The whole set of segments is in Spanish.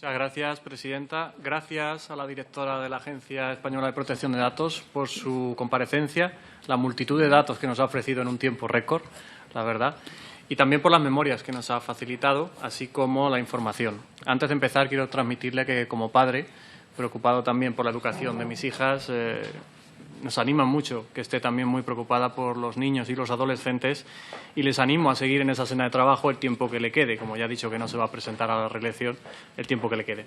Muchas gracias, presidenta. Gracias a la directora de la Agencia Española de Protección de Datos por su comparecencia, la multitud de datos que nos ha ofrecido en un tiempo récord, la verdad, y también por las memorias que nos ha facilitado, así como la información. Antes de empezar, quiero transmitirle que, como padre, preocupado también por la educación de mis hijas, nos anima mucho que esté también muy preocupada por los niños y los adolescentes y les animo a seguir en esa senda de trabajo el tiempo que le quede, como ya ha dicho que no se va a presentar a la reelección, el tiempo que le quede.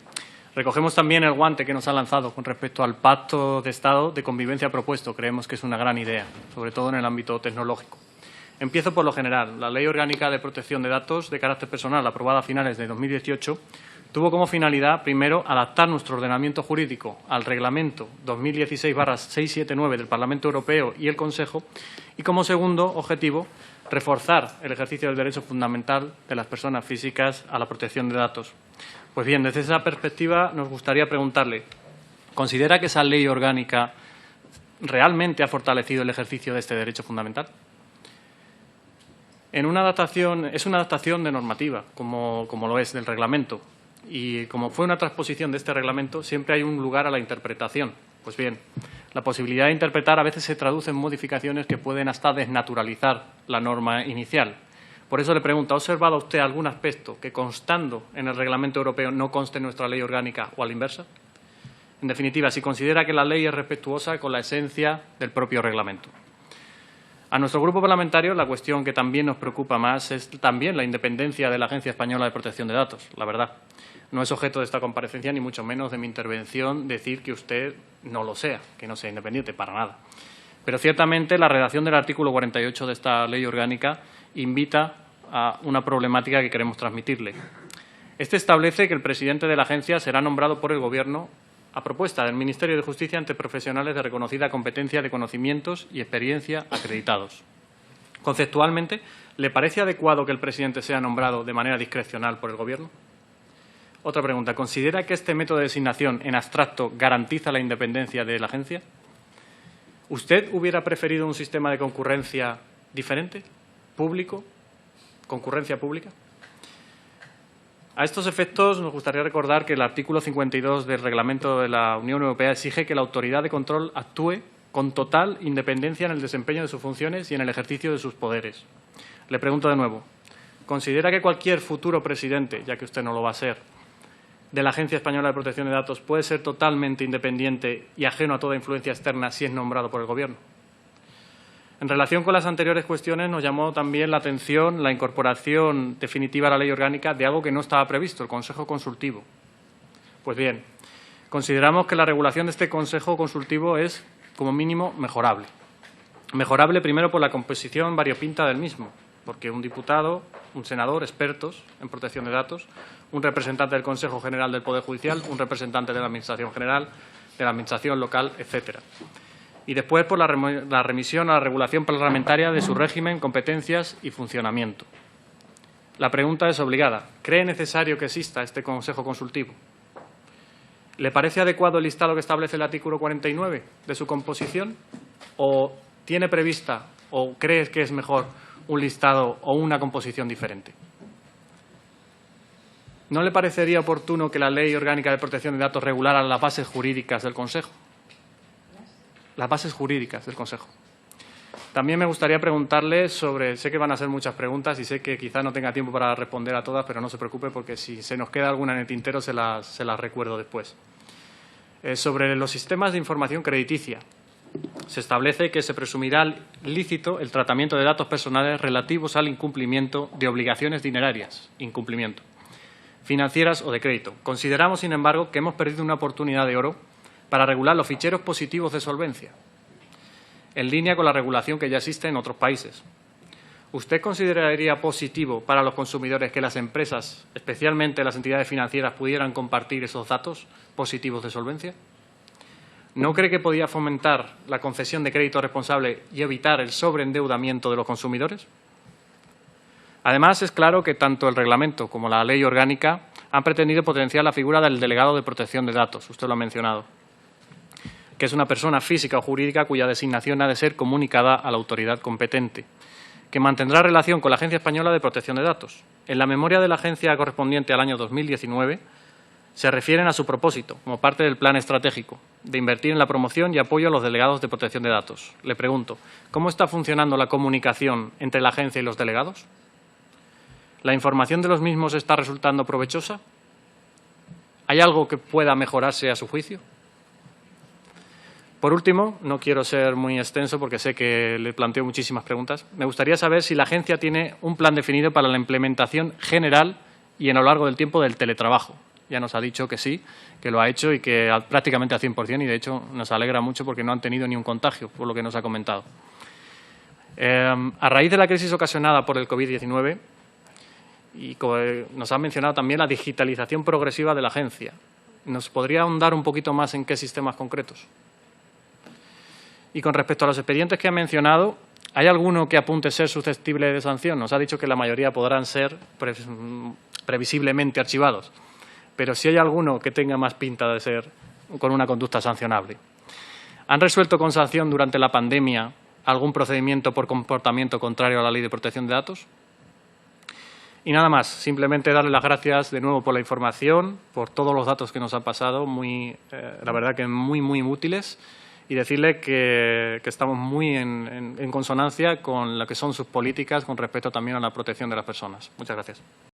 Recogemos también el guante que nos ha lanzado con respecto al Pacto de Estado de Convivencia propuesto. Creemos que es una gran idea, sobre todo en el ámbito tecnológico. Empiezo por lo general. La Ley Orgánica de Protección de Datos de carácter personal, aprobada a finales de 2018, tuvo como finalidad, primero, adaptar nuestro ordenamiento jurídico al Reglamento 2016/679 del Parlamento Europeo y el Consejo y, como segundo objetivo, reforzar el ejercicio del derecho fundamental de las personas físicas a la protección de datos. Pues bien, desde esa perspectiva nos gustaría preguntarle, ¿considera que esa ley orgánica realmente ha fortalecido el ejercicio de este derecho fundamental? Es una adaptación de normativa, como lo es del reglamento. Y como fue una transposición de este reglamento, siempre hay un lugar a la interpretación. Pues bien, la posibilidad de interpretar a veces se traduce en modificaciones que pueden hasta desnaturalizar la norma inicial. Por eso le pregunto, ¿ha observado usted algún aspecto que, constando en el reglamento europeo, no conste en nuestra ley orgánica o a la inversa? En definitiva, si considera que la ley es respetuosa con la esencia del propio reglamento. A nuestro grupo parlamentario la cuestión que también nos preocupa más es también la independencia de la Agencia Española de Protección de Datos, la verdad. No es objeto de esta comparecencia, ni mucho menos de mi intervención, decir que usted no lo sea, que no sea independiente, para nada. Pero ciertamente la redacción del artículo 48 de esta ley orgánica invita a una problemática que queremos transmitirle. Este establece que el presidente de la agencia será nombrado por el Gobierno a propuesta del Ministerio de Justicia ante profesionales de reconocida competencia de conocimientos y experiencia acreditados. Conceptualmente, ¿le parece adecuado que el presidente sea nombrado de manera discrecional por el Gobierno? Otra pregunta. ¿Considera que este método de designación en abstracto garantiza la independencia de la agencia? ¿Usted hubiera preferido un sistema de concurrencia diferente, público, concurrencia pública? A estos efectos nos gustaría recordar que el artículo 52 del Reglamento de la Unión Europea exige que la autoridad de control actúe con total independencia en el desempeño de sus funciones y en el ejercicio de sus poderes. Le pregunto de nuevo, ¿considera que cualquier futuro presidente, ya que usted no lo va a ser, de la Agencia Española de Protección de Datos puede ser totalmente independiente y ajeno a toda influencia externa si es nombrado por el Gobierno? En relación con las anteriores cuestiones, nos llamó también la atención la incorporación definitiva a la ley orgánica de algo que no estaba previsto, el Consejo Consultivo. Pues bien, consideramos que la regulación de este Consejo Consultivo es, como mínimo, mejorable. Mejorable primero por la composición variopinta del mismo, porque un diputado, un senador, expertos en protección de datos, un representante del Consejo General del Poder Judicial, un representante de la Administración General, de la Administración local, etcétera. Y después por la remisión a la regulación parlamentaria de su régimen, competencias y funcionamiento. La pregunta es obligada. ¿Cree necesario que exista este Consejo Consultivo? ¿Le parece adecuado el listado que establece el artículo 49 de su composición? ¿O tiene prevista o cree que es mejor un listado o una composición diferente? ¿No le parecería oportuno que la Ley Orgánica de Protección de Datos regulara las bases jurídicas del Consejo? Las bases jurídicas del Consejo. También me gustaría preguntarle sobre, sé que van a ser muchas preguntas y sé que quizá no tenga tiempo para responder a todas, pero no se preocupe porque si se nos queda alguna en el tintero se las recuerdo después. Sobre los sistemas de información crediticia. Se establece que se presumirá lícito el tratamiento de datos personales relativos al incumplimiento de obligaciones dinerarias, financieras o de crédito. Consideramos, sin embargo, que hemos perdido una oportunidad de oro para regular los ficheros positivos de solvencia, en línea con la regulación que ya existe en otros países. ¿Usted consideraría positivo para los consumidores que las empresas, especialmente las entidades financieras, pudieran compartir esos datos positivos de solvencia? ¿No cree que podía fomentar la concesión de crédito responsable y evitar el sobreendeudamiento de los consumidores? Además, es claro que tanto el reglamento como la ley orgánica han pretendido potenciar la figura del delegado de protección de datos, usted lo ha mencionado, que es una persona física o jurídica cuya designación ha de ser comunicada a la autoridad competente, que mantendrá relación con la Agencia Española de Protección de Datos. En la memoria de la agencia correspondiente al año 2019 se refieren a su propósito, como parte del plan estratégico, de invertir en la promoción y apoyo a los delegados de protección de datos. Le pregunto, ¿cómo está funcionando la comunicación entre la agencia y los delegados? ¿La información de los mismos está resultando provechosa? ¿Hay algo que pueda mejorarse a su juicio? Por último, no quiero ser muy extenso porque sé que le planteo muchísimas preguntas. Me gustaría saber si la agencia tiene un plan definido para la implementación general y a lo largo del tiempo del teletrabajo. Ya nos ha dicho que sí, que lo ha hecho y que prácticamente al 100%, y de hecho nos alegra mucho porque no han tenido ni un contagio, por lo que nos ha comentado. A raíz de la crisis ocasionada por el COVID-19, y nos ha mencionado también la digitalización progresiva de la agencia. ¿Nos podría ahondar un poquito más en qué sistemas concretos? Y con respecto a los expedientes que ha mencionado, ¿hay alguno que apunte ser susceptible de sanción? Nos ha dicho que la mayoría podrán ser previsiblemente archivados, pero si hay alguno que tenga más pinta de ser con una conducta sancionable. ¿Han resuelto con sanción durante la pandemia algún procedimiento por comportamiento contrario a la Ley de Protección de Datos? Y nada más, simplemente darle las gracias de nuevo por la información, por todos los datos que nos han pasado, la verdad que muy útiles, y decirle que estamos muy en consonancia con lo que son sus políticas con respecto también a la protección de las personas. Muchas gracias.